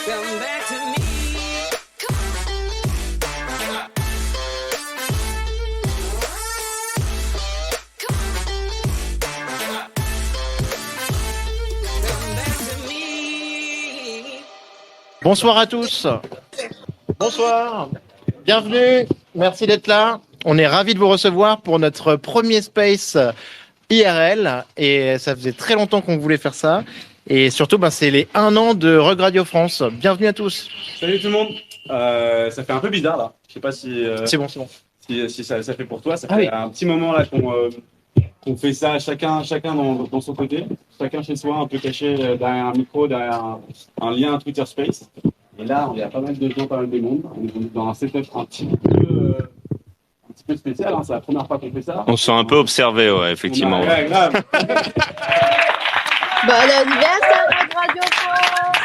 Come back to me. Come back to me. Bonsoir à tous. Bonsoir. Bienvenue. Merci d'être là. On est ravis de vous recevoir pour notre premier Space IRL. Et ça faisait très longtemps qu'on voulait faire ça. Et surtout, c'est les 1 an de Rug Radio France. Bienvenue à tous. Salut tout le monde. Ça fait un peu bizarre là. Je sais pas si C'est bon. si ça fait pour toi. Ça Ah fait oui. un petit moment là qu'on fait ça chacun dans son côté, chacun chez soi, un peu caché derrière un micro, derrière un lien Twitter Space. Et là, il y a pas mal de gens, pas mal de monde. On est dans un setup un petit peu spécial. Hein. C'est la première fois qu'on fait ça. On se sent un peu observé, ouais, effectivement. Ouais, grave. Bon anniversaire, Rug Radio France!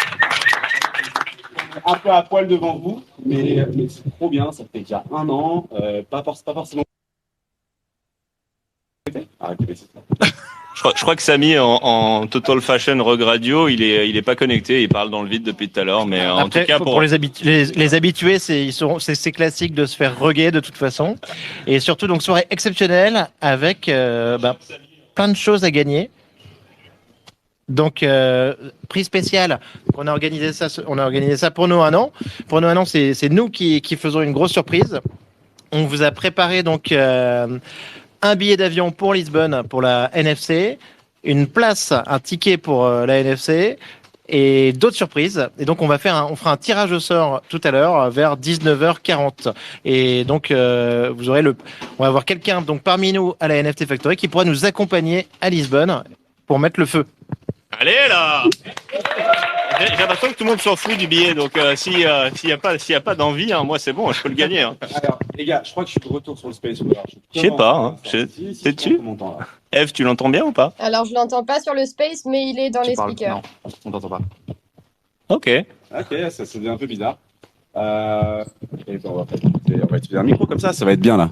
Un peu à poil devant vous, mais c'est trop bien. Ça fait déjà 1 an. Pas forcément. Arrêtez, c'est ça. Je crois que Samy, en Total Fashion Rug Radio, il est pas connecté, il parle dans le vide depuis tout à l'heure, mais en Après, tout cas pour les habitués, c'est classique de se faire ruguer de toute façon. Et surtout, donc, soirée exceptionnelle avec plein de choses à gagner. Donc, prix spécial, on a organisé ça pour nos 1 an. Pour nos 1 an, c'est nous qui faisons une grosse surprise. On vous a préparé donc un billet d'avion pour Lisbonne pour la NFC, une place, un ticket pour la NFC et d'autres surprises. Et donc, on fera un tirage au sort tout à l'heure vers 19h40. Et donc, on va avoir quelqu'un donc parmi nous à la NFT Factory qui pourra nous accompagner à Lisbonne pour mettre le feu. Allez là! J'ai l'impression que tout le monde s'en fout du billet, donc s'il y a pas d'envie, hein, moi c'est bon, je peux le gagner. Hein. Alors, les gars, je crois que je suis de retour sur le Space. Je sais pas, hein. Sais-tu? Eve, tu l'entends bien ou pas? Alors je l'entends pas sur le space, mais il est dans les speakers. Non, on t'entend pas. Ok. Ok, ça devient un peu bizarre. Et on va utiliser un micro comme ça va être bien là.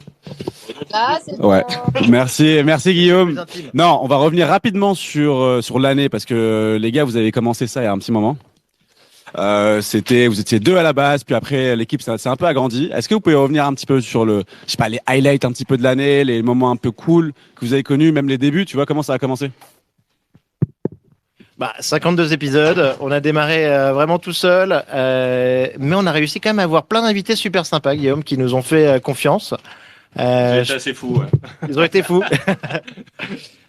Ah, c'est Ouais. bien. Merci Guillaume. Plus intime. Non, on va revenir rapidement sur l'année parce que les gars, vous avez commencé ça il y a un petit moment. Vous étiez 2 à la base, puis après l'équipe s'est un peu agrandie. Est-ce que vous pouvez revenir un petit peu sur les highlights un petit peu de l'année, les moments un peu cool que vous avez connus, même les débuts, tu vois, comment ça a commencé? 52 épisodes, on a démarré vraiment tout seul, mais on a réussi quand même à avoir plein d'invités super sympas, Guillaume, qui nous ont fait confiance. C'est assez fou, ouais. Ils ont été fous.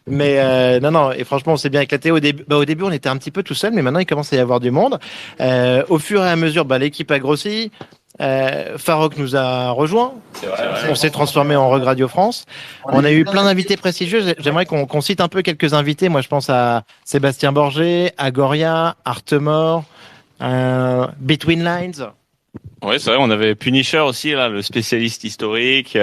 Mais non, et franchement, on s'est bien éclaté. Au début, on était un petit peu tout seul, mais maintenant, il commence à y avoir du monde. Au fur et à mesure, l'équipe a grossi. Farok nous a rejoint. C'est vrai. On s'est transformé en Rug Radio France. On a eu plein d'invités prestigieux. J'aimerais qu'on cite un peu quelques invités. Moi, je pense à Sébastien Borgé, Agoria, Artemore, Between Lines. Ouais, c'est vrai, on avait Punisher aussi, là, le spécialiste historique,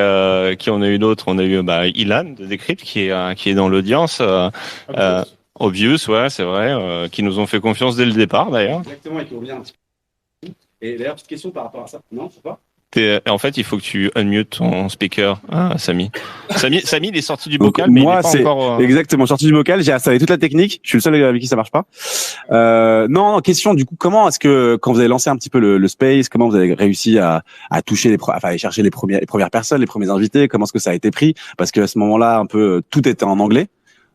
qui on a eu d'autres. On a eu Ilan de Decrypt qui est dans l'audience. Obvious, ouais, c'est vrai, qui nous ont fait confiance dès le départ d'ailleurs. Exactement, et qui revient un petit peu. Et d'ailleurs, petite question par rapport à ça. Non, faut pas. En fait, il faut que tu unmutes ton speaker, Samy. Samy, il est sorti du bocal, mais moi, il est pas encore. Exactement, sorti du bocal, j'ai installé toute la technique. Je suis le seul avec qui ça marche pas. Non, question. Du coup, comment est-ce que quand vous avez lancé un petit peu le space, comment vous avez réussi à toucher aller chercher les premières personnes, les premiers invités? Comment est-ce que ça a été pris? Parce que à ce moment-là, un peu tout était en anglais.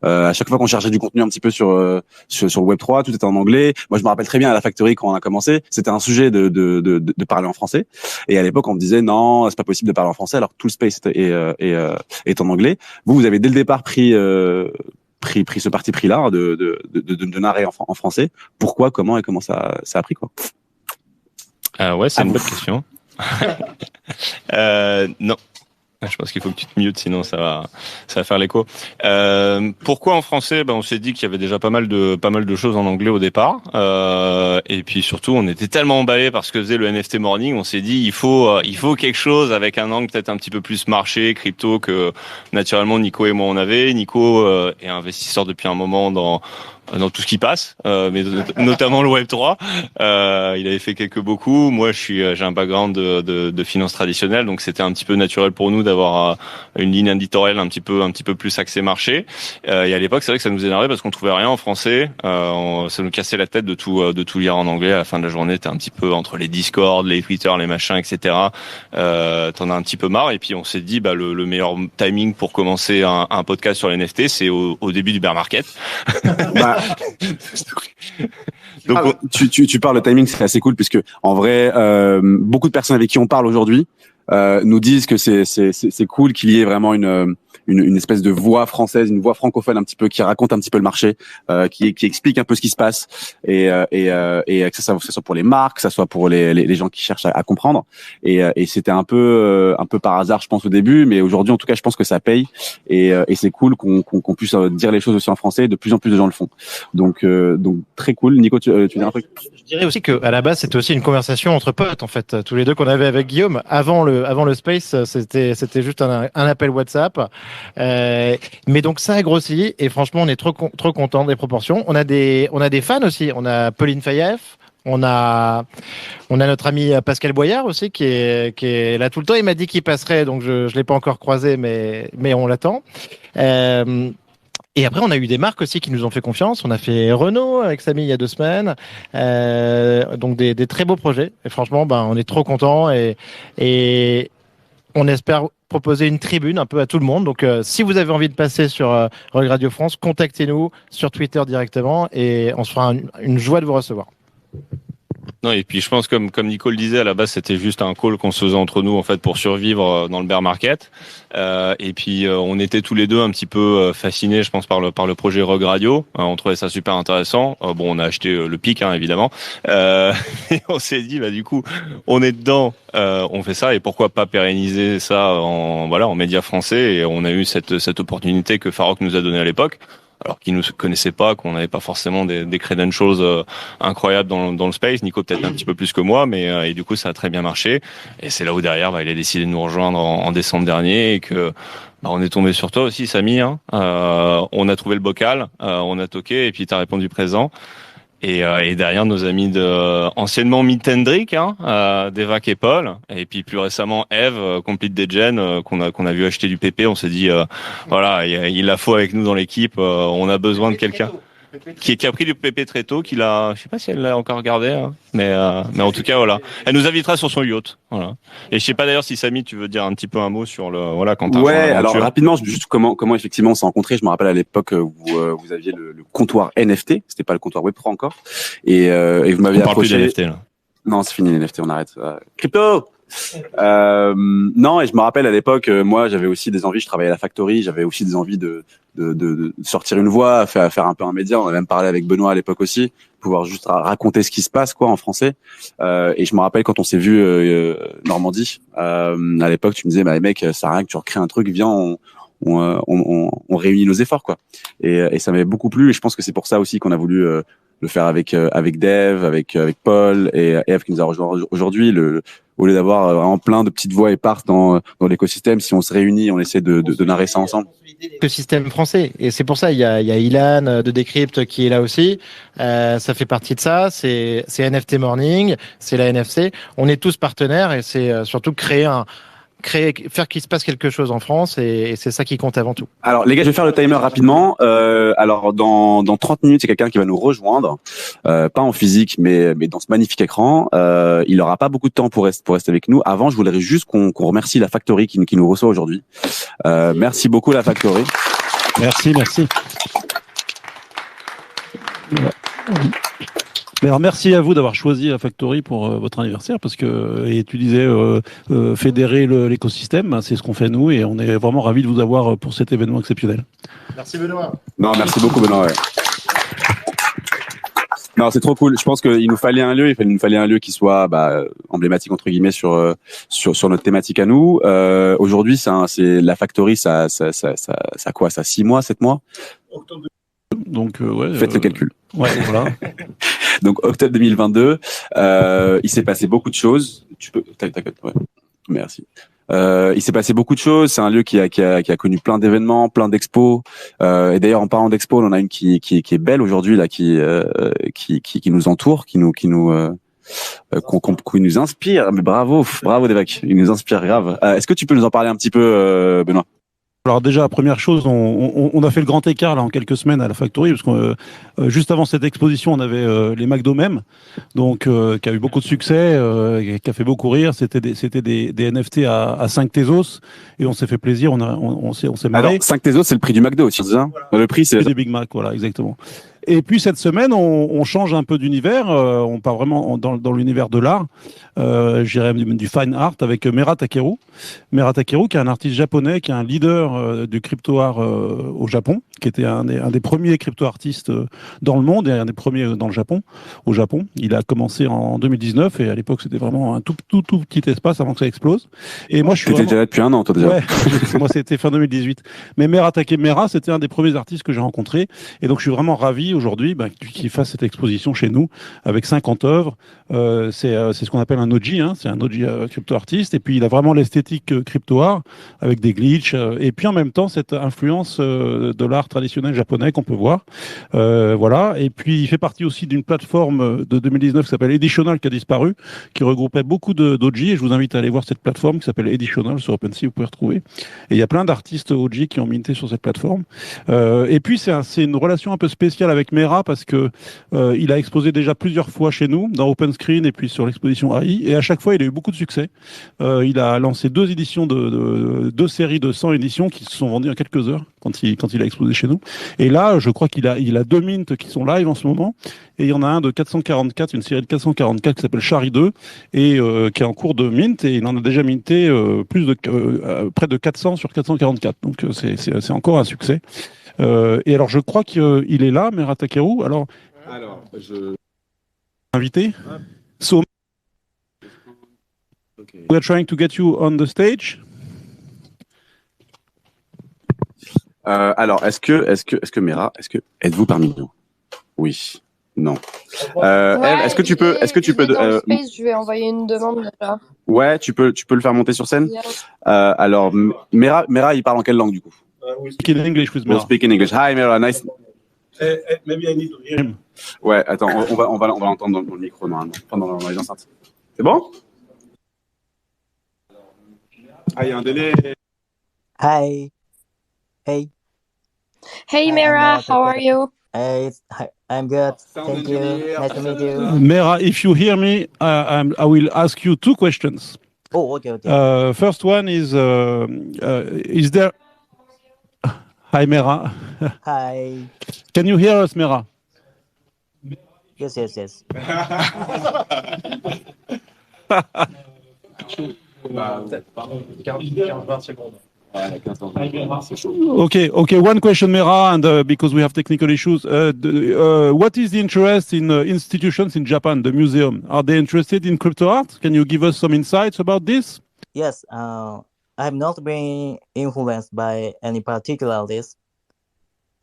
À chaque fois qu'on cherchait du contenu un petit peu sur le Web3, tout était en anglais. Moi, je me rappelle très bien à la Factory quand on a commencé, c'était un sujet de parler en français. Et à l'époque, on me disait non, c'est pas possible de parler en français alors que tout le space est en anglais. Vous avez dès le départ pris ce parti pris là de narrer en français. Pourquoi, comment et comment ça a pris quoi? Ouais, c'est une bonne question. Non. Je pense qu'il faut que tu te mutes, sinon ça va faire l'écho. Pourquoi en français? On s'est dit qu'il y avait déjà pas mal de choses en anglais au départ. Et puis surtout, on était tellement emballés par ce que faisait le NFT Morning, on s'est dit il faut quelque chose avec un angle peut-être un petit peu plus marché, crypto que naturellement Nico et moi on avait. Nico est investisseur depuis un moment dans tout ce qui passe, mais notamment le Web 3. Il avait fait quelques beaucoup. Moi, j'ai un background de finance traditionnelle, donc c'était un petit peu naturel pour nous d'avoir une ligne éditoriale un petit peu plus axée marché. Et à l'époque, c'est vrai que ça nous énervait parce qu'on trouvait rien en français. Ça nous cassait la tête de tout lire en anglais. À la fin de la journée, t'es un petit peu entre les Discord, les Twitter, les machins, etc. T'en as un petit peu marre. Et puis on s'est dit, le meilleur timing pour commencer un podcast sur les NFT, c'est au début du bear market. Bah, donc, tu parles, le timing, c'est assez cool puisque en vrai, beaucoup de personnes avec qui on parle aujourd'hui nous disent que c'est cool qu'il y ait vraiment une espèce de voix française, une voix francophone un petit peu qui raconte un petit peu le marché, qui explique un peu ce qui se passe et que ça soit pour les marques, que ça soit pour les gens qui cherchent à comprendre. Et c'était un peu par hasard, je pense au début, mais aujourd'hui en tout cas, je pense que ça paye et c'est cool qu'on puisse dire les choses aussi en français. De plus en plus de gens le font. Donc très cool. Nico, tu dis un truc? Je dirais aussi que à la base, c'était aussi une conversation entre potes, en fait, tous les deux qu'on avait avec Guillaume. Avant le space, c'était juste un appel WhatsApp. Mais donc ça a grossi et franchement, on est trop content des proportions. On a des fans aussi. On a Pauline Fayeff. On a notre ami Pascal Boyard aussi qui est là tout le temps. Il m'a dit qu'il passerait, donc je l'ai pas encore croisé, mais on l'attend. Et après, on a eu des marques aussi qui nous ont fait confiance. On a fait Renault avec Samy il y a 2 semaines. Donc des très beaux projets. Et franchement, on est trop contents et on espère proposer une tribune un peu à tout le monde. Donc, si vous avez envie de passer sur Rogue Radio France, contactez-nous sur Twitter directement et on se fera une joie de vous recevoir. Non, et puis je pense comme Nico le disait, à la base c'était juste un call qu'on se faisait entre nous en fait pour survivre dans le bear market. Et puis on était tous les deux un petit peu fascinés, je pense, par le projet Rogue Radio. On trouvait ça super intéressant. Bon, on a acheté le pic, évidemment. Et on s'est dit, du coup, on est dedans, on fait ça et pourquoi pas pérenniser ça en médias français. Et on a eu cette opportunité que Farok nous a donnée à l'époque. Alors qu'ils nous connaissaient pas, qu'on n'avait pas forcément des credentials incroyables dans le space. Nico peut-être un petit peu plus que moi, mais et du coup ça a très bien marché. Et c'est là où derrière, il a décidé de nous rejoindre en décembre dernier et que on est tombé sur toi aussi, Samy. On a trouvé le bocal, on a toqué et puis t'as répondu présent. Et derrière nos amis anciennement Mitendrick, d'Evac et Paul, et puis plus récemment Eve, Complete Degen, qu'on a vu acheter du PP. On s'est dit il la faut avec nous dans l'équipe. On a besoin de quelqu'un qui a pris du PP très tôt, je sais pas si elle l'a encore regardé, mais en tout cas voilà, elle nous invitera sur son yacht, voilà. Et je sais pas d'ailleurs si Samy, tu veux dire un petit peu un mot sur quand t'as alors rapidement, juste comment effectivement on s'est rencontrés. Je me rappelle à l'époque où vous aviez le comptoir NFT, c'était pas le comptoir Web3 encore, et vous m'aviez approché. On parle plus d'NFT là. Non, c'est fini les NFT, on arrête. Crypto. Non, et je me rappelle à l'époque, moi j'avais aussi des envies, je travaillais à la Factory, j'avais aussi des envies de sortir une voix, faire un peu un média. On a même parlé avec Benoît à l'époque aussi, pouvoir juste raconter ce qui se passe en français. Et je me rappelle quand on s'est vu Normandie, à l'époque tu me disais les mecs, ça sert à rien que tu recrées un truc, viens on réunit nos efforts et ça m'avait beaucoup plu et je pense que c'est pour ça aussi qu'on a voulu le faire avec Dev, avec Paul et Eve qui nous a rejoint aujourd'hui. Au lieu d'avoir vraiment plein de petites voix éparses dans l'écosystème, si on se réunit, on essaie de narrer ça ensemble. L'écosystème français, et c'est pour ça il y a Ilan de Decrypt qui est là aussi. Ça fait partie de ça. C'est NFT Morning, c'est la NFC. On est tous partenaires et c'est surtout faire qu'il se passe quelque chose en France et c'est ça qui compte avant tout. Alors les gars, je vais faire le timer rapidement. Alors dans 30 minutes, c'est quelqu'un qui va nous rejoindre, pas en physique, mais dans ce magnifique écran. Il aura pas beaucoup de temps pour rester avec nous. Avant, je voudrais juste qu'on remercie la Factory qui nous reçoit aujourd'hui. Merci beaucoup la Factory. Merci. Alors, merci à vous d'avoir choisi la Factory pour votre anniversaire parce que, et tu disais, fédérer l'écosystème, c'est ce qu'on fait nous et on est vraiment ravis de vous avoir pour cet événement exceptionnel. Merci Benoît. Non, merci beaucoup Benoît. Ouais. Non, c'est trop cool. Je pense qu'il nous fallait un lieu, qui soit emblématique entre guillemets sur notre thématique à nous. Aujourd'hui, c'est la Factory, ça quoi, ça 6 mois, 7 mois. Donc ouais. Faites le calcul. Ouais, voilà. Donc octobre 2022, il s'est passé beaucoup de choses. Tu peux, t'inquiète, ouais. Merci. Il s'est passé beaucoup de choses. C'est un lieu qui a connu plein d'événements, plein d'expos. Et d'ailleurs, en parlant d'expos, on en a une qui est belle aujourd'hui là, qui nous entoure, qui nous inspire. Mais bravo Devac, il nous inspire grave. Est-ce que tu peux nous en parler un petit peu, Benoît? Alors déjà, première chose, on a fait le grand écart là en quelques semaines à la Factory, parce que juste avant cette exposition, on avait les McDo même, donc qui a eu beaucoup de succès, qui a fait beaucoup rire. C'était des NFT à 5 Tezos, et on s'est fait plaisir, on s'est marré. Alors 5 Tezos, c'est le prix du McDo aussi, c'est ça? Le prix, c'est des Big Mac, voilà, exactement. Et puis cette semaine, on change un peu d'univers, on part vraiment dans l'univers de l'art, j'irais du fine art avec Mera Takeru. Mera Takeru, qui est un artiste japonais, qui est un leader du crypto art au Japon, qui était un des premiers crypto artistes dans le monde et un des premiers dans le Japon. Au Japon, il a commencé en 2019 et à l'époque c'était vraiment un tout petit espace avant que ça explose. Et moi je suis déjà là depuis un an, toi déjà. Ouais, moi c'était fin 2018. Mais Mera Takeru, c'était un des premiers artistes que j'ai rencontré, et donc je suis vraiment ravi aujourd'hui qu'il fasse cette exposition chez nous avec 50 œuvres. C'est ce qu'on appelle un OG, hein, c'est un OG crypto artiste, et puis il a vraiment l'esthétique crypto art avec des glitches, et puis en même temps cette influence de l'art traditionnel japonais qu'on peut voir. Voilà, et puis il fait partie aussi d'une plateforme de 2019 qui s'appelle Editional, qui a disparu, qui regroupait beaucoup d'OG, et je vous invite à aller voir cette plateforme qui s'appelle Editional sur OpenSea, vous pouvez retrouver. Et il y a plein d'artistes OG qui ont minté sur cette plateforme. Et puis c'est une relation un peu spéciale avec Mera, parce que il a exposé déjà plusieurs fois chez nous, dans Open Screen et puis sur l'exposition AI, et à chaque fois il a eu beaucoup de succès. Il a lancé 2 éditions deux séries de 100 éditions qui se sont vendues en quelques heures quand il a exposé chez nous. Et là, je crois qu'il a 2 mints qui sont live en ce moment, et il y en a un de 444, une série de 444 qui s'appelle Shari 2, et qui est en cours de mint, et il en a déjà minté près de 400 sur 444. Donc c'est encore un succès. Et alors je crois qu'il est là, Mera Takeru. Alors je invité. So we're trying to get you on the stage. Alors, est-ce que Mera, êtes-vous parmi nous? Oui. Non. Eve, est-ce que tu peux, dans le space, je vais envoyer une demande déjà. Ouais, tu peux le faire monter sur scène. Yes. Alors, Mera, il parle en quelle langue du coup? We speak in English with We'll Mera. speak in English. Hi Mera, nice. Maybe I need to hear him. Ouais, attends, on va l'entendre dans le micro normalement, enfin, dans les enceintes. C'est bon? Ah, il y a un délai. Hi. Hey. Hey I'm Mira, not how are you? Hey, I'm good. Thank you. Nice to meet you. Mera, if you hear me, I will ask you 2 questions. Oh, okay. First one is there... Hi, Mera. Hi. Can you hear us, Mera? Yes. Okay. One question, Mera, and because we have technical issues, what is the interest in institutions in Japan, the museum? Are they interested in crypto art? Can you give us some insights about this? Yes. I've not been influenced by any particular artist,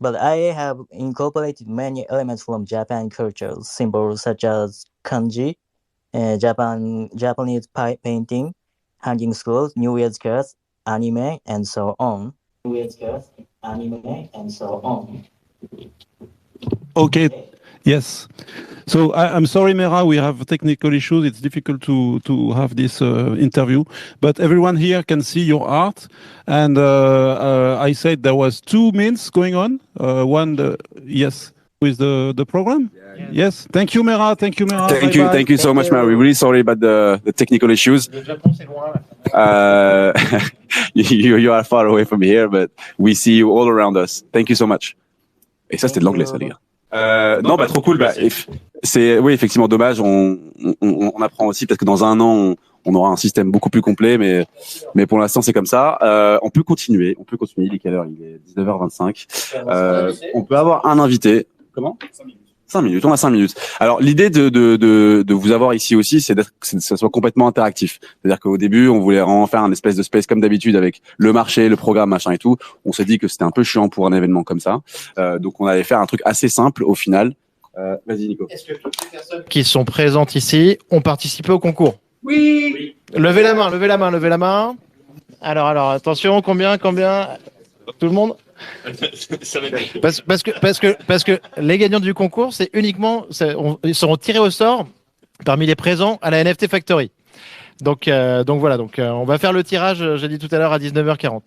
but I have incorporated many elements from Japan culture, symbols such as kanji, Japanese painting, hanging scrolls, New Year's cards, anime, and so on. Okay. Yes. So I'm sorry, Mera, we have technical issues. It's difficult to have this interview, but everyone here can see your art. And I said there was 2 mints going on. Yes, with the program. Yeah. Yes. Thank you, Mera. Thank you so much, Mera. We're really sorry about the technical issues. You are far away from here, but we see you all around us. Thank you so much. Et ça, c'était de l'anglais, ça, les gars. Non, trop cool. C'est, oui, effectivement, dommage. On apprend aussi parce que dans un an, on aura un système beaucoup plus complet, mais pour l'instant, c'est comme ça. On peut continuer. Il est quelle heure? Il est 19h25. On peut avoir un invité. Comment? 5 minutes. On a 5 minutes. Alors, l'idée de vous avoir ici aussi, c'est que ça soit complètement interactif. C'est-à-dire qu'au début, on voulait vraiment faire un espèce de space comme d'habitude avec le marché, le programme, machin et tout. On s'est dit que c'était un peu chiant pour un événement comme ça. Donc, on allait faire un truc assez simple au final. Vas-y, Nico. Est-ce que toutes les personnes qui sont présentes ici ont participé au concours? Oui. Levez la main. Alors, attention, combien tout le monde? Ça va être... Parce que les gagnants du concours, ils seront tirés au sort parmi les présents à la NFT Factory. Donc voilà, on va faire le tirage, j'ai dit tout à l'heure, à 19h40.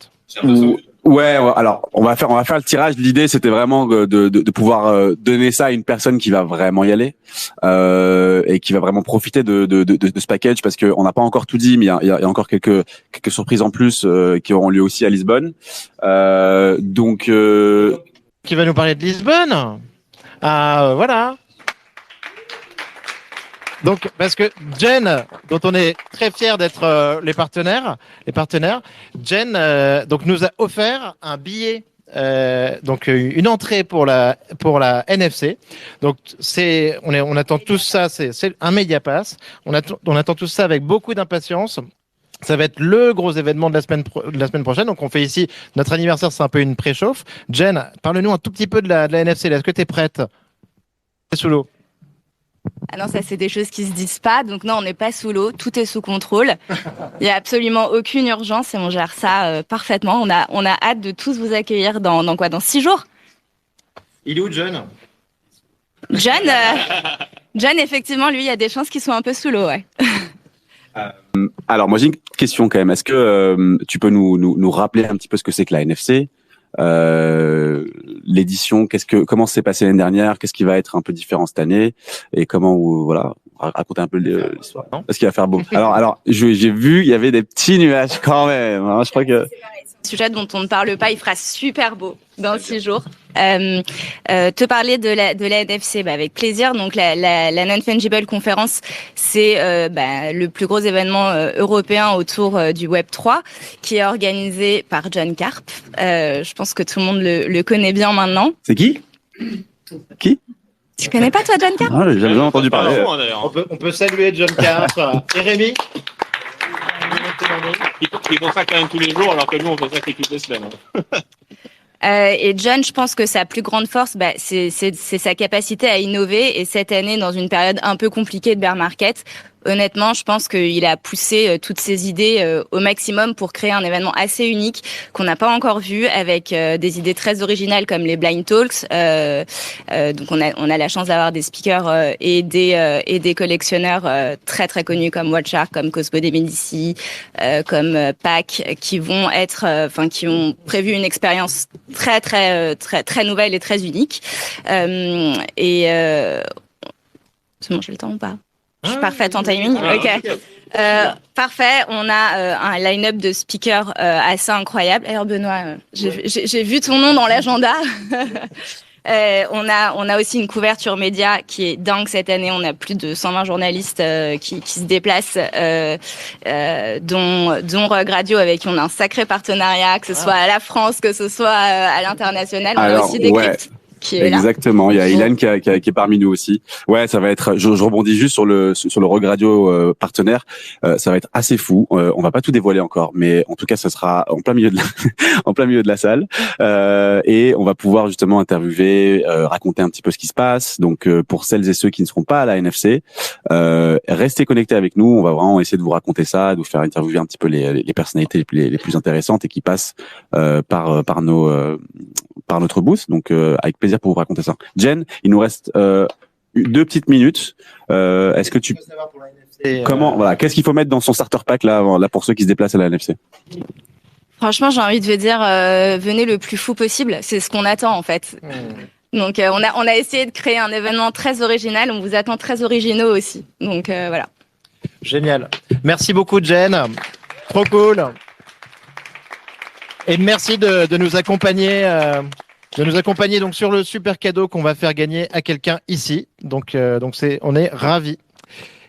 Ouais, alors on va faire le tirage. L'idée c'était vraiment de pouvoir donner ça à une personne qui va vraiment y aller et qui va vraiment profiter de ce package, parce que on n'a pas encore tout dit, mais il y a encore quelques surprises en plus qui auront lieu aussi à Lisbonne. Qui va nous parler de Lisbonne? Voilà. Donc, parce que Jen, dont on est très fiers d'être les partenaires, Jen donc nous a offert un billet, donc une entrée pour la NFC. Donc on attend tout ça, c'est un Media Pass. On attend tout ça avec beaucoup d'impatience. Ça va être le gros événement de la semaine prochaine. Donc on fait ici notre anniversaire, c'est un peu une préchauffe. Jen, parle-nous un tout petit peu de la NFC. Est-ce que tu es prête? T'es sous l'eau. Ah non, ça c'est des choses qui se disent pas. Donc non, on n'est pas sous l'eau, tout est sous contrôle. Il y a absolument aucune urgence et on gère ça parfaitement. On a hâte de tous vous accueillir dans 6 jours. Il est où John? John, effectivement, lui, il y a des chances qu'il soit un peu sous l'eau, ouais. Alors moi j'ai une question quand même. Est-ce que tu peux nous rappeler un petit peu ce que c'est que la NFC? L'édition, comment s'est passé l'année dernière, qu'est-ce qui va être un peu différent cette année, et comment raconter un peu l'histoire. Est-ce qu'il va faire beau? Alors j'ai vu, il y avait des petits nuages quand même, hein, je crois que C'est un sujet dont on ne parle pas, il fera super beau dans 6 jours. Te parler de la NFC, avec plaisir. Donc la Non-Fungible Conference, c'est le plus gros événement européen autour du Web 3, qui est organisé par John Karp. Je pense que tout le monde le connaît bien maintenant. C'est qui? Tu connais pas toi John Karp? Ah, j'ai jamais entendu parler. On peut saluer John Karp et Rémi. Ils font ça quand même tous les jours, alors que nous on fait ça que toutes les semaines. Et John, je pense que sa plus grande force, c'est sa capacité à innover. Et cette année, dans une période un peu compliquée de bear market, honnêtement, je pense qu'il a poussé toutes ses idées au maximum pour créer un événement assez unique qu'on n'a pas encore vu, avec des idées très originales comme les Blind Talks. Donc on a la chance d'avoir des speakers et des collectionneurs très très connus comme Watchart, comme Cosmo de Medici, comme Pac, qui vont qui ont prévu une expérience très très très très nouvelle et très unique. C'est bon, j'ai le temps ou pas? Je suis parfaite en timing. Ok. Parfait. On a un line-up de speakers assez incroyable. D'ailleurs, Benoît, j'ai vu ton nom dans l'agenda. On a aussi une couverture média qui est dingue cette année. On a plus de 120 journalistes qui se déplacent, dont Rogue Radio, avec qui on a un sacré partenariat, que ce soit à la France, que ce soit à l'international. On a aussi des cryptes. Exactement, il y a Ilan qui est parmi nous aussi. Ouais, ça va être. Je rebondis juste sur le Rogue Radio partenaire. Ça va être assez fou. On va pas tout dévoiler encore, mais en tout cas, ça sera en plein milieu de la salle, et on va pouvoir justement interviewer, raconter un petit peu ce qui se passe. Donc, pour celles et ceux qui ne seront pas à la NFC, restez connectés avec nous. On va vraiment essayer de vous raconter ça, de vous faire interviewer un petit peu les personnalités les plus intéressantes et qui passent par notre booth. Donc, avec plaisir pour vous raconter ça. Jen, il nous reste 2 petites minutes. Est-ce que qu'est-ce qu'il faut mettre dans son starter pack là pour ceux qui se déplacent à la NFC? Franchement, j'ai envie de vous dire, venez le plus fou possible. C'est ce qu'on attend en fait. Donc, on a essayé de créer un événement très original. On vous attend très originaux aussi. Donc voilà. Génial. Merci beaucoup Jen. Trop cool. Et merci de nous accompagner. Donc sur le super cadeau qu'on va faire gagner à quelqu'un ici. Donc on est ravis.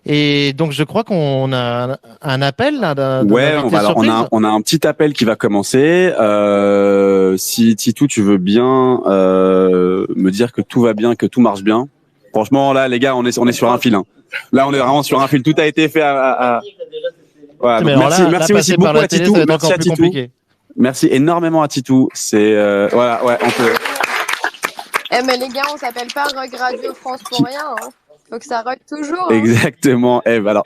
Et donc je crois qu'on a un appel là. Ouais, on a un petit appel qui va commencer. Si Titou, tu veux bien me dire que tout va bien, que tout marche bien. Franchement là, les gars, on est sur un fil. Hein. Là, on est vraiment sur un fil. Tout a été fait Voilà, donc merci aussi beaucoup à Titou. Merci à Titou. Merci énormément à Titou. C'est voilà, ouais, on peut. Mais les gars, on s'appelle pas Rogue Radio France pour rien. Hein. Faut que ça rock toujours. Hein. Exactement. Alors.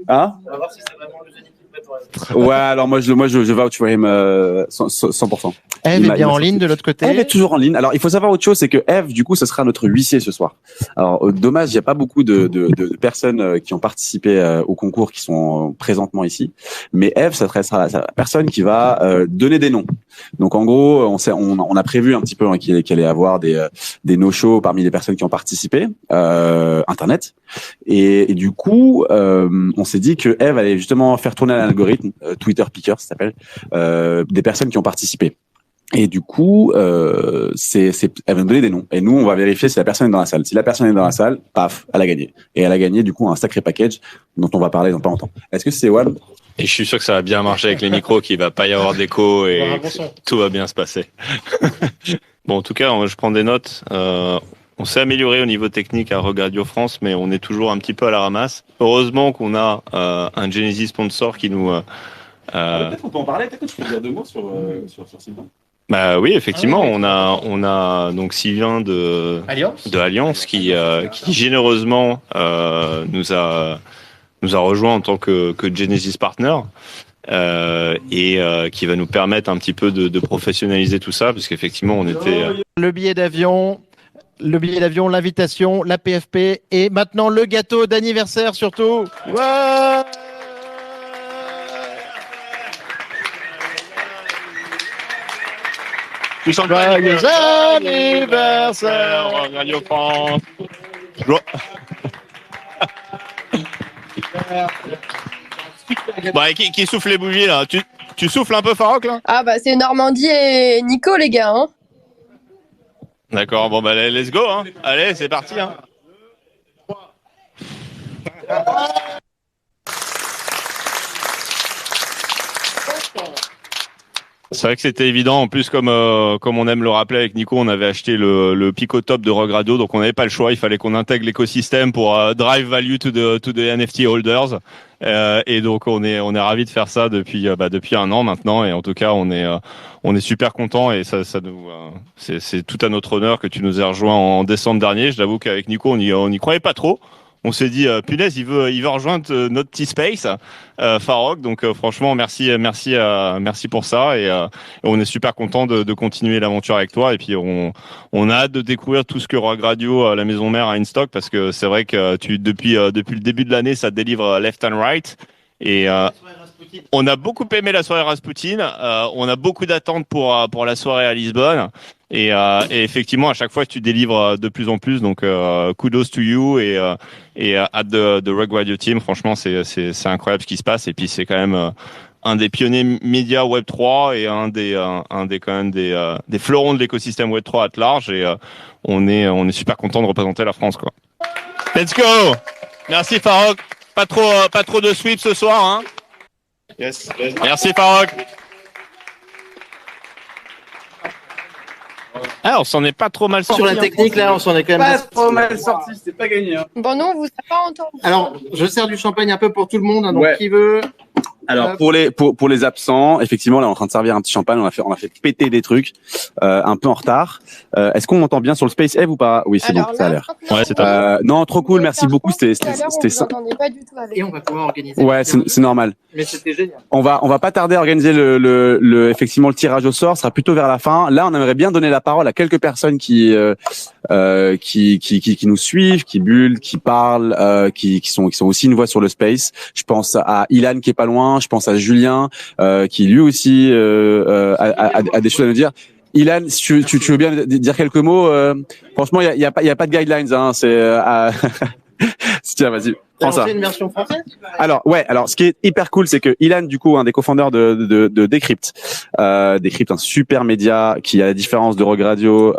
Hein? On va voir si c'est vraiment le génie qui peut être Ouais, alors moi je vouch for him 100%. Eve Il est m'a- bien il m'a en fait- ligne de l'autre côté. Eve est toujours en ligne. Alors, il faut savoir autre chose, c'est que Eve, du coup, ce sera notre huissier ce soir. Alors, dommage, il n'y a pas beaucoup de personnes qui ont participé au concours qui sont présentement ici. Mais Eve, ça sera la personne qui va donner des noms. Donc, en gros, on a prévu un petit peu qu'il allait y avoir des no-shows parmi les personnes qui ont participé, Internet. Et du coup, on s'est dit que Eve allait justement faire tourner l'algorithme, Twitter Picker, ça s'appelle, des personnes qui ont participé. Et du coup, elle va nous donner des noms. Et nous, on va vérifier si la personne est dans la salle. Si la personne est dans la salle, paf, elle a gagné. Et elle a gagné, du coup, un sacré package dont on va parler dans pas longtemps. Est-ce que c'est One? Et je suis sûr que ça va bien marcher avec les micros, qu'il va pas y avoir d'écho et Voilà, bon son. tout va bien se passer. Bon, en tout cas, je prends des notes. On s'est amélioré au niveau technique à Rogue Radio France, mais on est toujours un petit peu à la ramasse. Heureusement qu'on a un Genesis sponsor qui nous... Peut-être on peut en parler. Peut-être que tu peux dire 2 mots sur Sylvain. Bah oui, effectivement, Ah oui, on a donc Sylvain de Alliance qui généreusement nous a rejoint en tant que Genesis partner. Et qui va nous permettre un petit peu de professionnaliser tout ça, parce qu'effectivement on était Le billet d'avion, l'invitation, la PFP et maintenant le gâteau d'anniversaire surtout. Ouais. Joyeux anniversaire. Radio France. Bah, qui souffle les bougies là? Tu souffles un peu, Farouk, là? Ah bah c'est Normandie et Nico les gars. Hein. D'accord, bon bah let's go, hein. Allez, c'est parti, hein. C'est vrai que c'était évident. En plus, comme on aime le rappeler avec Nico, on avait acheté le Pico Top de Rogue Radio, donc on n'avait pas le choix. Il fallait qu'on intègre l'écosystème pour drive value to the NFT holders. Et donc on est ravis de faire ça depuis 1 an maintenant. Et en tout cas, on est super content et ça nous c'est tout à notre honneur que tu nous aies rejoint en décembre dernier. Je l'avoue qu'avec Nico, on y croyait pas trop. On s'est dit punaise, il veut rejoindre notre petit space, Farouk. Donc franchement, merci pour ça et on est super content de continuer l'aventure avec toi. Et puis on a hâte de découvrir tout ce que Rogue Radio, la maison mère, a in stock, parce que c'est vrai que depuis le début de l'année, ça délivre left and right. Et on a beaucoup aimé la soirée Rasputin. On a beaucoup d'attentes pour la soirée à Lisbonne. Et effectivement, à chaque fois, tu délivres de plus en plus. Donc, kudos to you et at the Rogue Radio team. Franchement, c'est incroyable ce qui se passe. Et puis, c'est quand même un des pionniers médias Web 3 et un des fleurons de l'écosystème Web 3 à large. Et on est super content de représenter la France, quoi. Let's go. Merci Farouk. Pas trop de sweep ce soir, hein. Yes. Merci Farouk. Ah, on s'en est pas trop mal sorti. Sur la technique, là, on s'en est quand même. Pas trop mal sorti, c'était pas gagné. Hein. Bon nous on vous a pas entendu. Alors, je sers du champagne un peu pour tout le monde, hein, donc Ouais. qui veut. Alors pour les absents, effectivement, là on est en train de servir un petit champagne. On a fait péter des trucs, un peu en retard. Est-ce qu'on m'entend bien sur le Space Eve ou pas? Oui, c'est bon, Alors ça a là, l'air. maintenant, Ouais, c'est top. Non, trop cool, merci beaucoup. Tout à l'heure, on vous entendait pas du tout avec. Et on va pouvoir organiser. Ouais, c'est normal. Mais c'était génial. On va pas tarder à organiser effectivement le tirage au sort. Ce sera plutôt vers la fin. Là, on aimerait bien donner la parole à quelques personnes qui nous suivent, qui bullent, qui parlent, qui sont aussi une voix sur le space. Je pense à Ilan qui est pas loin. Je pense à Julien qui lui aussi a des choses à nous dire. Ilan, si tu veux bien dire quelques mots. Franchement, il y a pas de guidelines. Hein, tiens, vas-y. Prends ça. Une version française. Alors, ce qui est hyper cool, c'est que Ilan, du coup, un des cofondateurs de Decrypt, Decrypt, un super média qui, à la différence de Rogue Radio,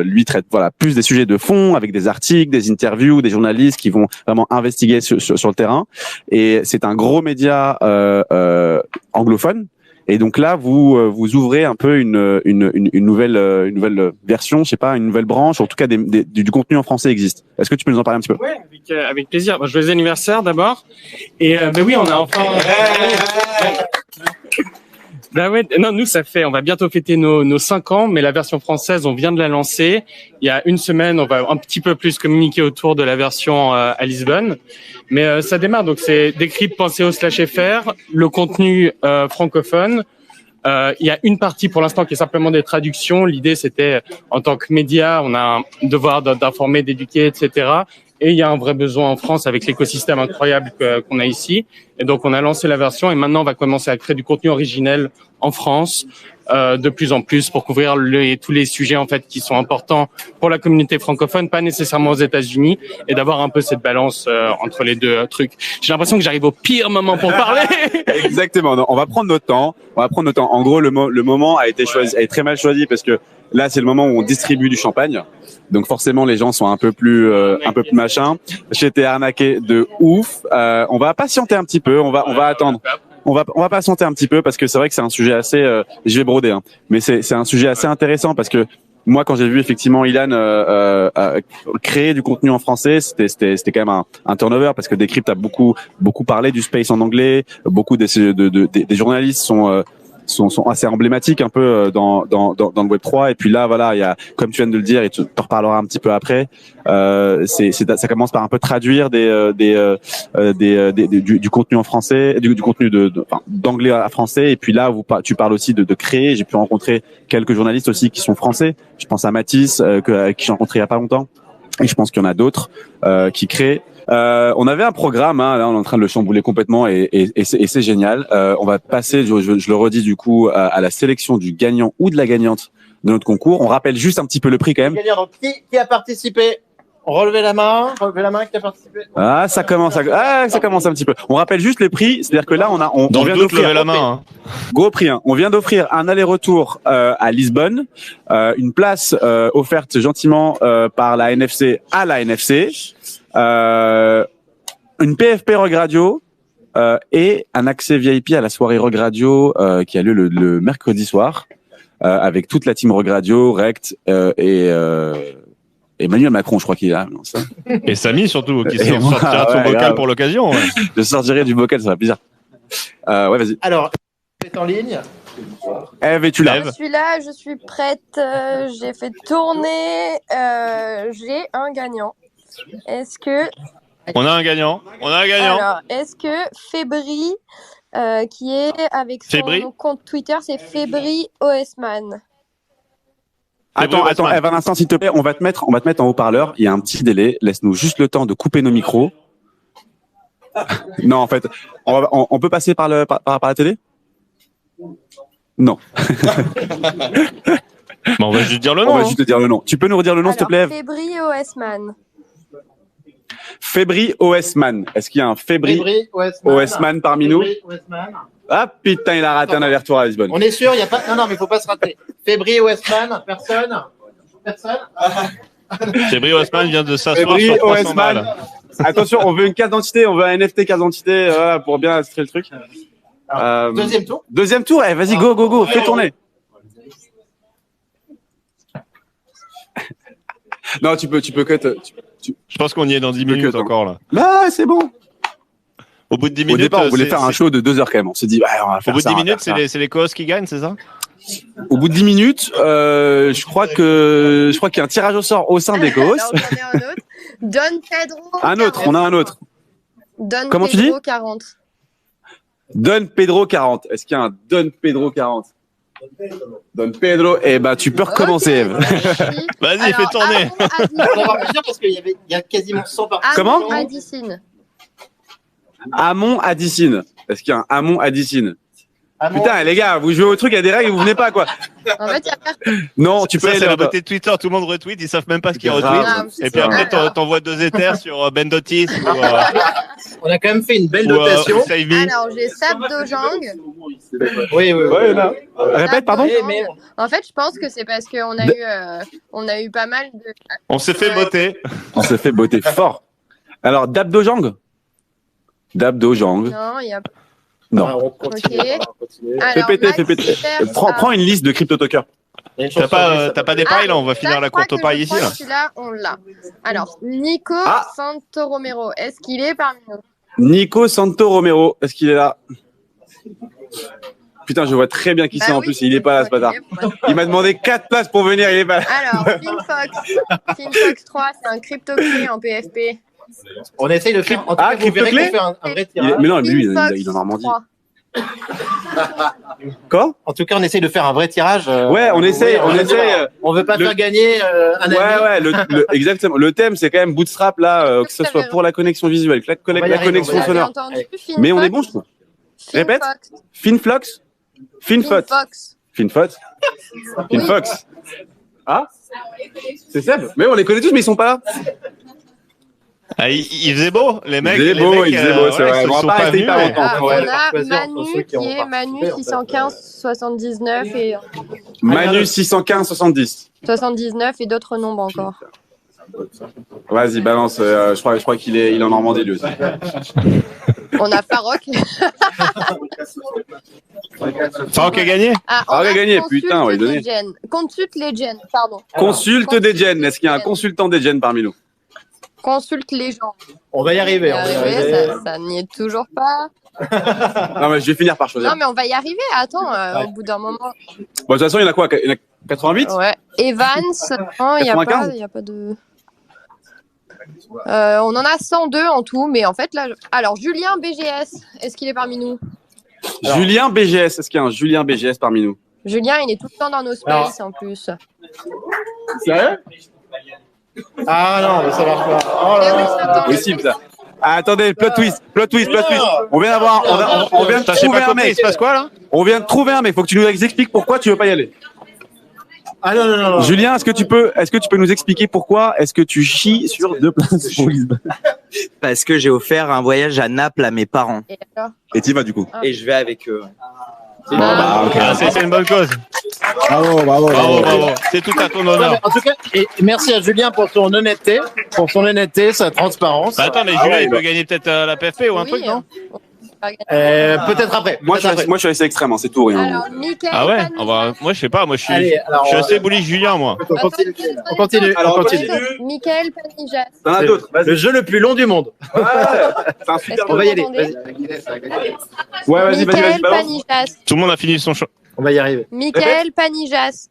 lui traite, plus des sujets de fond, avec des articles, des interviews, des journalistes qui vont vraiment investiguer sur le terrain. Et c'est un gros média, anglophone. Et donc là, vous ouvrez un peu une nouvelle version, je sais pas, une nouvelle branche, en tout cas du contenu en français existe. Est-ce que tu peux nous en parler un petit peu? Ouais, avec plaisir. Bon, joyeux anniversaire d'abord. Et oui, on a enfin. Bah ouais, non, nous on va bientôt fêter nos 5 ans, mais la version française, on vient de la lancer. Il y a une semaine, on va un petit peu plus communiquer autour de la version à Lisbonne. Mais ça démarre, donc c'est decrypt.co/fr, le contenu francophone. Il y a une partie pour l'instant qui est simplement des traductions. L'idée, c'était, en tant que média, on a un devoir d'informer, d'éduquer, etc. Et il y a un vrai besoin en France avec l'écosystème incroyable qu'on a ici. Et donc, on a lancé la version et maintenant, on va commencer à créer du contenu originel en France de plus en plus pour couvrir tous les sujets en fait qui sont importants pour la communauté francophone, pas nécessairement aux États-Unis, et d'avoir un peu cette balance entre les deux trucs. J'ai l'impression que j'arrive au pire moment pour parler. Exactement. Non, on va prendre notre temps. En gros, le moment a été très mal choisi parce que là, c'est le moment où on distribue du champagne. Donc forcément, les gens sont un peu plus machin. J'ai été arnaqué de ouf. On va patienter un petit peu. On va attendre. On va patienter un petit peu parce que c'est vrai que c'est un sujet assez. Je vais broder, hein, mais c'est un sujet assez intéressant parce que moi, quand j'ai vu effectivement Ilan créer du contenu en français, c'était quand même un turnover parce que Decrypt a beaucoup parlé du space en anglais. Beaucoup des journalistes sont assez emblématiques un peu dans le Web 3, et puis là voilà, il y a, comme tu viens de le dire et tu en reparleras un petit peu après, ça commence par un peu traduire du contenu en français, du contenu d'anglais à français, et puis là tu parles aussi de créer. J'ai pu rencontrer quelques journalistes aussi qui sont français. Je pense à Mathis qui j'ai rencontré il y a pas longtemps, et je pense qu'il y en a d'autres qui créent. On avait un programme, hein, là on est en train de le chambouler complètement et c'est génial. On va passer, je le redis du coup, à la sélection du gagnant ou de la gagnante de notre concours. On rappelle juste un petit peu le prix quand même. Donc, qui a participé? Relevez la main qui a participé. Ah, ça commence un petit peu. On rappelle juste les prix, c'est-à-dire que là on Dans vient le doute, d'offrir levez la main. Hein. Gros prix, hein. On vient d'offrir un aller-retour à Lisbonne, une place offerte gentiment par la NFC à la NFC, une PFP Rock Radio et un accès VIP à la soirée Rock Radio qui a lieu le mercredi soir avec toute la team Rock Radio, Rect et Emmanuel Macron, je crois qu'il est là. Non, ça. Et Samy surtout, qui sortira de son bocal grave. pour l'occasion. Ouais. Je sortirai du bocal, ça va plaisir. Ouais, vas-y. Alors, c'est en ligne. Eve, es-tu là? Je suis là, je suis prête. J'ai fait tourner. J'ai un gagnant. Est-ce que. On a un gagnant. Alors, est-ce que Febri, qui est avec son compte Twitter, c'est Febri Osman. Attends, Eve, un instant, s'il te plaît, on va te mettre en haut-parleur. Il y a un petit délai. Laisse-nous juste le temps de couper nos micros. Non, en fait, on peut passer par la télé? Non. Bon, on va juste dire le nom. On va juste te dire le nom. Tu peux nous redire le nom, s'il te plaît, Eve? Febri Osman. Febri Osman. Est-ce qu'il y a un Febri Osman parmi nous? Ah putain, il a raté un aller-retour à Lisbonne. On est sûr, il y a pas. Non, mais il faut pas se rater. Febri Westman, personne. Febri Osman vient de s'asseoir Febri sur 300 Osman. balles. Attention, on veut une carte d'identité, on veut un NFT carte d'identité pour bien illustrer le truc. Deuxième tour. Deuxième tour, vas-y, go, fais tourner. Non, tu peux cut. Je pense qu'on y est dans 10 minutes encore là. Là, c'est bon. Au bout de 10 minutes. Au départ, on voulait faire un show de 2 heures quand même. On s'est dit, ouais, on va faire ça. Au bout de 10 minutes, c'est les causes qui gagnent, c'est ça? Au bout de 10 minutes, je crois qu'il y a un tirage au sort au sein des causes. Alors, j'en ai un autre. Don Pedro. On a un autre. Don Comment Pedro tu dis? 40. Don Pedro 40. Est-ce qu'il y a un Don Pedro 40? Don Pedro, tu peux recommencer, Eve. Vas-y, fais tourner. On va avoir plusieurs parce qu'il y a quasiment 100 participants. Comment? Addicine. Amon Addicine. Est-ce qu'il y a un Amon Addicine? Putain, les gars, vous jouez au truc, il y a des règles et vous venez pas, quoi. En fait, il y a personne. Non, tu peux Ça, aller c'est la là-bas. beauté de Twitter. Tout le monde retweet. Ils savent même pas ce qu'ils Grave. retweetent. Et puis après, t'envoies 2 éthers sur Ben Dotis ou On a quand même fait une belle ou, dotation. Savvy. Alors, j'ai Sab Dojang. Oui. Là. Répète, pardon? En fait, je pense que c'est parce qu'on a eu pas mal de. On s'est fait botter. On s'est fait botter fort. Alors, Dabdojang? Dabdojang. Non, il y a. Non. On continue. Alors, Fais péter. Max Prends une liste de crypto-talkers. T'as pas des pailles là? On va finir la courte paille ici là. Celui-là, on l'a. Alors, Nico Santo Romero, est-ce qu'il est parmi nous? Nico Santo Romero, est-ce qu'il est là? Putain, je vois très bien qui c'est Bah en oui, plus. Il est pas là, ce bâtard. Il m'a demandé 4 places pour venir, il est pas là. Alors, FinFox 3, c'est un crypto-clé en PFP. On essaye de faire. En tout cas, vous verrez qu'on fait un vrai tirage. Mais non, mais lui, il FinFox est en Normandie. 3. Quoi? En tout cas, on essaye de faire un vrai tirage. Ouais, on essaye. On veut pas Le- faire gagner un ami. Exactement. Le thème, c'est quand même Bootstrap, là, que ce soit pour la connexion visuelle, que On va y la arriver, connexion on va y sonore. Entendu, Mais on est bon, je trouve. Répète. Finflox? Finfot? FinFox. Finfot? Finfox? Ah? C'est Seb? Mais on les connaît tous, mais ils sont pas là. Ah, il faisait beau, les mecs. Il faisait beau, c'est vrai. Ils On va sont pas pas rester venus. hyper longtemps. Ah, on Ouais, a choisir entre Manu ceux qui ont qui est Manu participé, en fait. 615 79 et Manu 615 70. 79 et d'autres nombres encore. Vas-y, balance. Je crois qu'il est en Normandie, lui aussi. On a Farok. Farok a gagné. Ah, Farok a gagné, putain, on va lui donner. Consulte Legend, pardon. Consulte des gens. Est-ce qu'il y a un consultant des gens parmi nous? Consulte les gens. On va y arriver. On va y arriver. Ça n'y est toujours pas. Non, mais je vais finir par choisir. Non, mais on va y arriver. Attends, au bout d'un moment. Bon, de toute façon, il y en a quoi? Il y en a 88? Ouais. Evans, non, il n'y a 95? pas de. On en a 102 en tout, mais en fait, là. Alors, Julien BGS, est-ce qu'il est parmi nous? Julien BGS. Est-ce qu'il y a un Julien BGS parmi nous? Julien, il est tout le temps dans nos spaces en plus. Sérieux? Ah non, mais ça marche pas. Oh là là. C'est possible, ça. Ah, attendez, plot twist. On vient d'avoir, on vient de Je sais trouver pas un compris, il mec. se passe quoi là? On vient de trouver un mec. Faut que tu nous expliques pourquoi tu veux pas y aller. Ah non, non, non, non. Julien, est-ce que tu peux nous expliquer pourquoi est-ce que tu chies sur 2 places pour Lisbonne? Parce que j'ai offert un voyage à Naples à mes parents. Et alors Et t'y vas, du coup. Et je vais avec eux. Bon, bah, ok. Ah, c'est une bonne cause. Bravo. Bravo. C'est tout à ton honneur. En tout cas, et merci à Julien pour son honnêteté, sa transparence. Bah, attends, mais Julien, il peut gagner peut-être la PFP ou un truc, non? Peut-être après. Moi, je suis assez extrême, hein, c'est tout, rien. Alors, Mickaël Ah ouais? Panizas. Moi, je sais pas. Moi, je suis Allez, alors, assez bullish Julien, moi. On continue. Mickaël Panizas. T'en as d'autres, Le jeu le plus long du monde. Ouais, c'est un super Est-ce que On va y aller. vous entendez Ouais, vas-y, Mickaël balance. Panizas. Tout le monde a fini son choix. On va y arriver. Mickaël Panizas.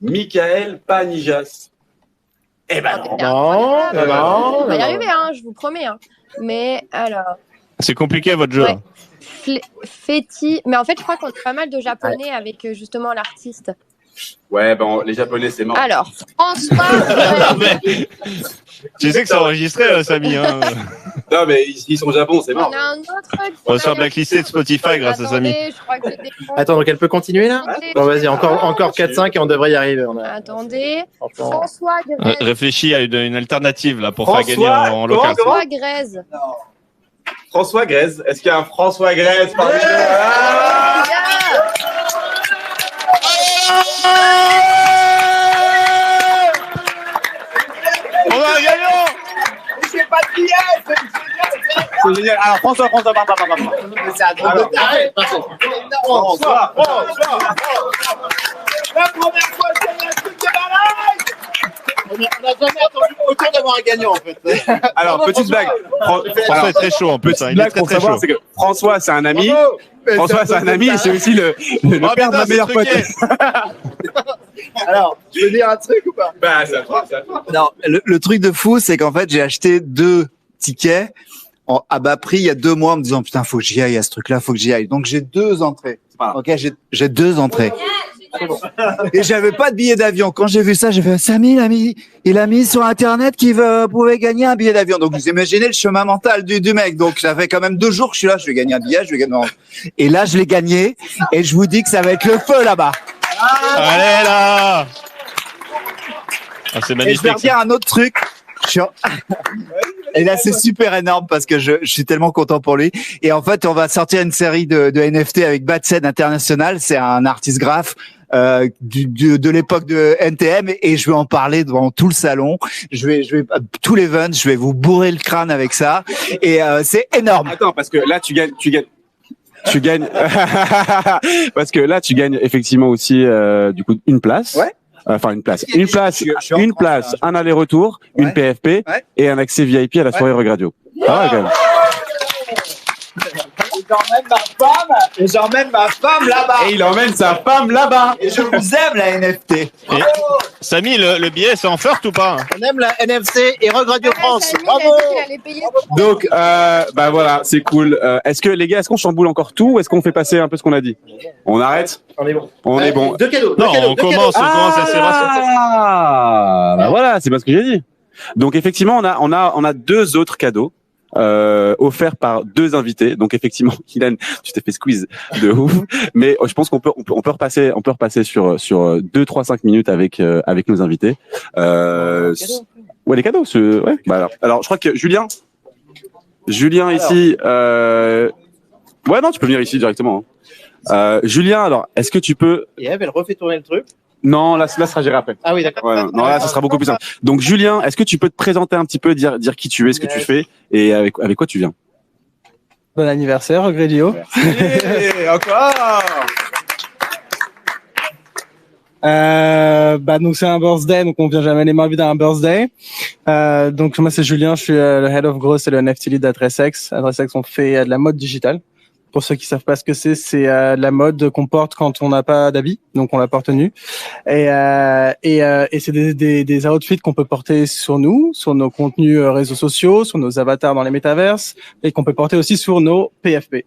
Michael Panijas. Eh ben On va y arriver, hein, je vous promets. Hein. Mais alors. C'est compliqué, votre jeu. Ouais. Féti. Mais en fait, je crois qu'on a pas mal de japonais avec justement l'artiste. Ouais, ben, les japonais, c'est mort. Alors, François. Tu sais que c'est enregistré, Samy. Hein. Non, mais ils sont au Japon, c'est On mort. a un autre. On va se faire blacklister de Spotify grâce à Samy. Attendez, je crois que j'ai des bons. Attends, donc elle peut continuer là? Bon, vas-y, encore 4-5 et on devrait y arriver. Attendez. Franchement. François Grèze. Réfléchis à une alternative là pour François, faire gagner en local. François Grèze. François Grèze. Est-ce qu'il y a un François Grèze parmi nous? Ah On a un gagnant! C'est génial. Alors, François, pardon. C'est un drôle de taré. François. La première fois que j'ai un truc de malade. On a jamais attendu autant d'avoir un gagnant en fait. Alors, petite blague. François est très chaud en plus. Hein. Il est Blague très pour très savoir, chaud. c'est que François, c'est un ami. Bravo. François, c'est un ami et c'est aussi le Oh, père de ma putain, meilleure c'est pote. truqué. Alors, tu veux dire un truc ou pas? Bah, ça va. Non, le truc de fou, c'est qu'en fait, j'ai acheté 2 tickets à bas prix il y a 2 mois en me disant putain, faut que j'y aille à ce truc-là, faut que j'y aille. Donc j'ai 2 entrées. Ok, j'ai 2 entrées. Et j'avais pas de billet d'avion. Quand j'ai vu ça, j'ai fait Samy, il a mis sur internet qu'il pouvait gagner un billet d'avion. Donc vous imaginez le chemin mental du mec. Donc ça fait quand même 2 jours que je suis là, je vais gagner un billet, je vais gagner. Et là, je l'ai gagné. Et je vous dis que ça va être le feu là-bas. Allez là! Ah, c'est Et je vais magnifique. redire un autre truc. Et là, c'est super énorme parce que je suis tellement content pour lui. Et en fait, on va sortir une série de NFT avec Batsen International. C'est un artiste graphe de l'époque de NTM et je vais en parler devant tout le salon. Je vais tous les events, je vais vous bourrer le crâne avec ça. Et c'est énorme. Attends, parce que là, tu gagnes. Parce que là, tu gagnes effectivement aussi du coup une place. Ouais. Enfin une place, un aller-retour, Ouais. une PFP Ouais. et un accès VIP à la soirée Regradio. Ah ouais, quand même. j'emmène ma femme là-bas. Et il emmène sa femme là-bas. Et je vous aime la NFT. Et, Samy, le billet, c'est en flirt ou pas? On aime la NFC et Rock Radio France. Samy, il a Bravo. dit qu'il allait payer. Donc, bah voilà, c'est cool. Est-ce que les gars, est-ce qu'on chamboule encore tout ou est-ce qu'on fait passer un peu ce qu'on a dit? On arrête? On est bon. On est bon. Deux cadeaux. Non, on commence la célébration. Ah, bah voilà, c'est pas ce que j'ai dit. Donc effectivement, on a deux autres cadeaux offerts par deux invités. Donc effectivement, Kylian, tu t'es fait squeeze de ouf, mais je pense qu'on peut repasser sur 2-3-5 minutes avec nos invités. Ouais, les cadeaux. Ouais. Bah alors, je crois que Julien ici. Ouais, non, tu peux venir ici directement. Julien, alors, est-ce que tu peux... Et Eve, elle refait tourner le truc. Non, là, ça sera géré après. Ah oui, d'accord. Ouais, non, là, ça sera beaucoup plus simple. Donc, Julien, est-ce que tu peux te présenter un petit peu, dire qui tu es, ce que tu fais, et avec quoi tu viens? Bon anniversaire, Gredio. Encore. Donc c'est un birthday, donc on vient jamais les mains vides à un birthday. Donc moi c'est Julien, je suis le head of growth et le NFT lead d'Adressex. Adressex, on fait de la mode digitale. Pour ceux qui savent pas ce que c'est de la mode qu'on porte quand on n'a pas d'habits, donc on la porte nue. Et c'est des outfits qu'on peut porter sur nous, sur nos contenus réseaux sociaux, sur nos avatars dans les métaverses, et qu'on peut porter aussi sur nos PFP.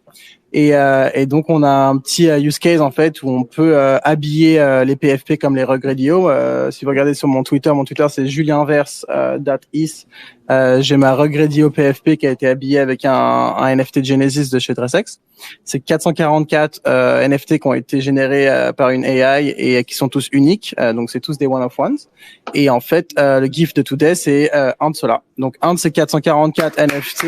Et donc on a un petit use case en fait où on peut habiller les PFP comme les Rugredio. Si vous regardez sur mon Twitter c'est julienverse.is. J'ai ma Rugredio PFP qui a été habillée avec un NFT Genesis de chez Dressex. C'est 444 NFT qui ont été générés par une AI et qui sont tous uniques. Donc c'est tous des one of ones. Et en fait le gift de today c'est un de ceux-là. Donc un de ces 444 NFT.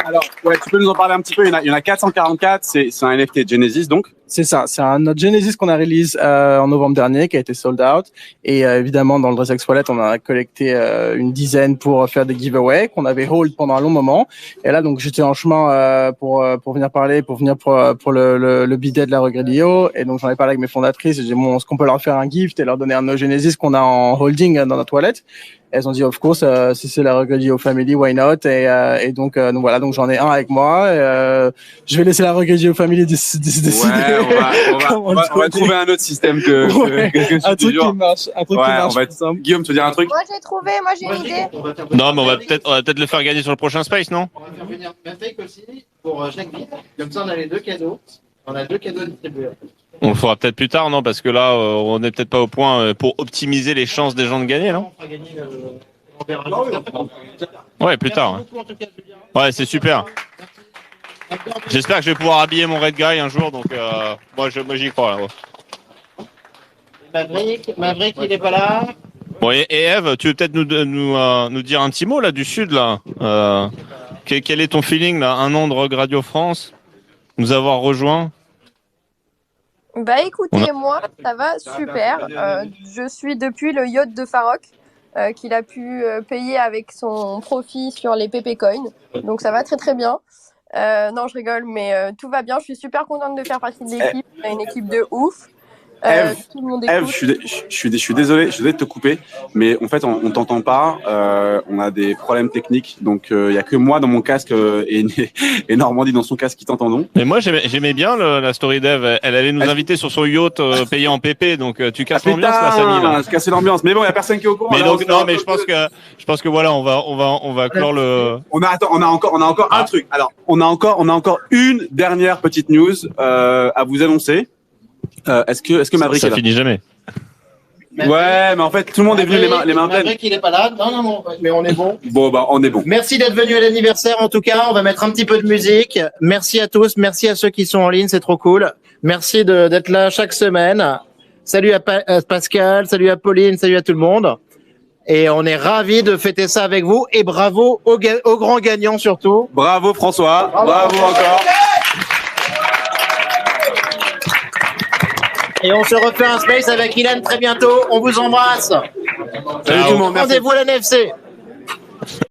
Alors, ouais, tu peux nous en parler un petit peu. Il y en a 444. C'est un NFT Genesis, donc. C'est ça. C'est un notre Genesis qu'on a release en novembre dernier, qui a été sold out. Et évidemment, dans le Dressex Wallet, on a collecté une dizaine pour faire des giveaways qu'on avait hold pendant un long moment. Et là, donc, j'étais en chemin pour venir parler, pour le bidet de la Rugredio. Et donc, j'en ai parlé avec mes fondatrices. Et j'ai dit, bon, est-ce qu'on peut leur faire un gift et leur donner un de nos Genesis qu'on a en holding dans notre wallet? Elles ont dit of course, si c'est la Rugredio Family, why not? Et donc voilà, donc j'en ai un avec moi. Je vais laisser la Rugredio Family décider. Ouais, on va trouver un autre système que un truc qui marche, qui marche. Guillaume, tu veux dire un truc? Moi j'ai une idée. Non, mais on va peut-être le faire gagner sur le prochain Space, non? On va faire venir Mafek aussi pour chaque ville. Comme ça, on a les deux cadeaux. On a deux cadeaux distribués. On le fera peut-être plus tard, non? Parce que là, on n'est peut-être pas au point pour optimiser les chances des gens de gagner, non? On fera gagner on verra. Ouais, plus tard. Ouais, c'est super. J'espère que je vais pouvoir habiller mon Red Guy un jour, donc moi j'y crois. Là, ouais. Maverick, il est pas là. Bon, et Eve, tu veux peut-être nous dire un petit mot là du Sud là. Quel est ton feeling là? Un an de Rock Radio France, nous avoir rejoints. Bah écoutez, moi ça va super. Je suis depuis le yacht de Farok qu'il a pu payer avec son profit sur les PP Coins. Donc ça va très très bien. Non, je rigole, mais tout va bien. Je suis super contente de faire partie de l'équipe. On a une équipe de ouf. Eve, tout le monde écoute. je suis désolé de te couper, mais en fait on t'entend pas. On a des problèmes techniques, donc il y a que moi dans mon casque et Normandie dans son casque qui t'entendons. Mais moi j'aimais bien la story d'Eve. Elle allait nous inviter sur son yacht payé en PP, donc tu casses l'ambiance là, Samy. Là. Je casse l'ambiance, mais bon, il y a personne qui est au courant. Mais donc non, mais je pense que voilà, on va clore le. On a encore un truc. Alors on a encore une dernière petite news à vous annoncer. Est-ce que Maverick ça est là? finit jamais. Ouais, mais en fait, tout le monde est venu les mains pleines. Maverick, il est pas là. Non, mais on est bon. Bon, bah, on est bon. Merci d'être venu à l'anniversaire, en tout cas. On va mettre un petit peu de musique. Merci à tous. Merci à ceux qui sont en ligne. C'est trop cool. Merci d'être là chaque semaine. Salut à Pascal. Salut à Pauline. Salut à tout le monde. Et on est ravis de fêter ça avec vous. Et bravo aux grands gagnants surtout. Bravo François. Bravo encore. Et on se refait un space avec Ilan très bientôt. On vous embrasse. Salut tout le monde. Merci. Rendez-vous à la NFC.